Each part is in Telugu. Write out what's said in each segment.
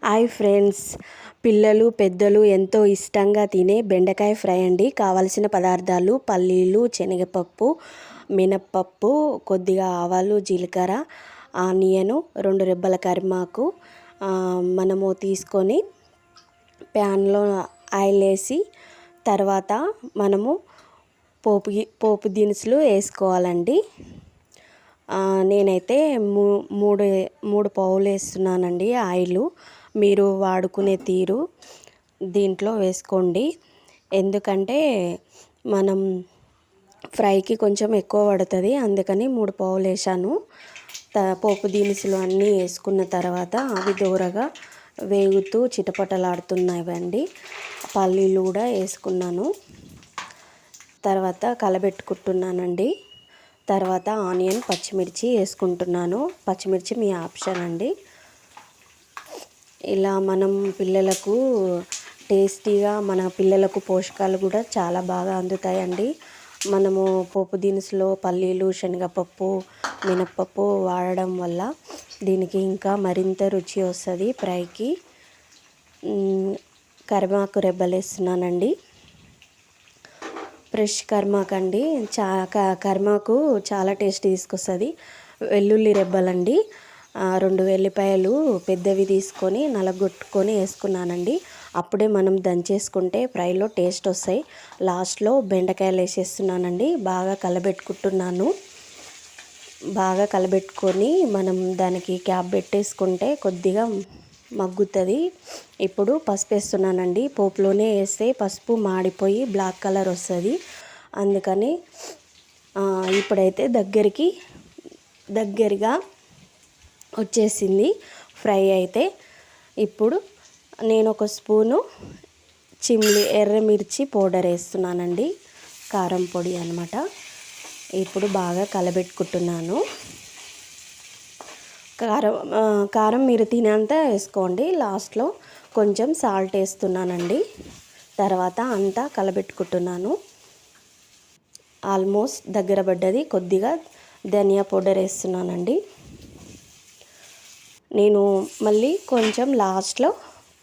హాయ్ ఫ్రెండ్స్, పిల్లలు పెద్దలు ఎంతో ఇష్టంగా తినే బెండకాయ ఫ్రై అండి. కావలసిన పదార్థాలు పల్లీలు, శనగపప్పు, మినప్పప్పు, కొద్దిగా ఆవాలు, జీలకర్ర, ఆనియను, 2 రెబ్బల కరిమాకు మనము తీసుకొని ప్యాన్లో ఆయిల్ వేసి తర్వాత మనము పోపు దినుసులు వేసుకోవాలండి. నేనైతే మూడు పావులు వేస్తున్నానండి ఆయిల్. మీరు వాడుకునే తీరు దీంట్లో వేసుకోండి. ఎందుకంటే మనం ఫ్రైకి కొంచెం ఎక్కువ పడుతుంది, అందుకని 3 పావులు వేసాను. పోపు దినుసులు అన్నీ వేసుకున్న తర్వాత అవి దూరగా వేగుతూ చిటపటలాడుతున్నాయండి. పల్లీలు కూడా వేసుకున్నాను. తర్వాత కలబెట్టుకుంటున్నానండి. తర్వాత ఆనియన్, పచ్చిమిర్చి వేసుకుంటున్నాను. పచ్చిమిర్చి మీ ఆప్షన్ అండి. ఇలా మనం పిల్లలకు టేస్టీగా, మన పిల్లలకు పోషకాలు కూడా చాలా బాగా అందుతాయండి. మనము పోపు దినుసులో పల్లీలు, శనగపప్పు, మినప్పప్పు వాడడం వల్ల దీనికి ఇంకా మరింత రుచి వస్తుంది ఫ్రైకి. కరివేపాకు రెబ్బలు వేస్తున్నానండి. ఫ్రెష్ కరివేపాకు అండి. కరివేపాకు చాలా టేస్ట్ తీసుకొస్తుంది. వెల్లుల్లి రెబ్బలండి, 2 వెల్లిపాయలు పెద్దవి తీసుకొని నలగొట్టుకొని వేసుకున్నానండి. అప్పుడే మనం దంచేసుకుంటే ఫ్రైలో టేస్ట్ వస్తాయి. లాస్ట్లో బెండకాయలు వేసేస్తున్నానండి. బాగా కలబెట్టుకుంటున్నాను. బాగా కలబెట్టుకొని మనం దానికి క్యాప్ పెట్టేసుకుంటే కొద్దిగా మగ్గుతుంది. ఇప్పుడు పసుపు వేస్తున్నానండి. పోపులోనే వేస్తే పసుపు మాడిపోయి బ్లాక్ కలర్ వస్తుంది, అందుకని ఇప్పుడైతే దగ్గరగా వచ్చేసింది ఫ్రై అయితే. ఇప్పుడు నేను 1 స్పూను ఎర్రమిర్చి పౌడర్ వేస్తున్నానండి, కారం పొడి అన్నమాట. ఇప్పుడు బాగా కలబెట్టుకుంటున్నాను. కారం మీరు తినేంత వేసుకోండి. లాస్ట్లో కొంచెం సాల్ట్ వేస్తున్నానండి. తర్వాత అంతా కలబెట్టుకుంటున్నాను. ఆల్మోస్ట్ దగ్గర పడ్డది. కొద్దిగా ధనియా పౌడర్ వేస్తున్నానండి. నేను మళ్ళీ కొంచెం లాస్ట్లో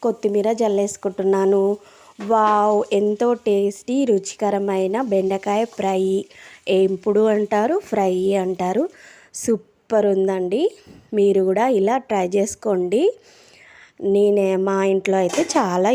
కొత్తిమీర జల్లేసుకుంటున్నాను. వావ్, ఎంతో టేస్టీ రుచికరమైన బెండకాయ ఫ్రై. ఏంపుడు అంటారు, ఫ్రై అంటారు. సూపర్ ఉందండి. మీరు కూడా ఇలా ట్రై చేసుకోండి. మా ఇంట్లో అయితే చాలా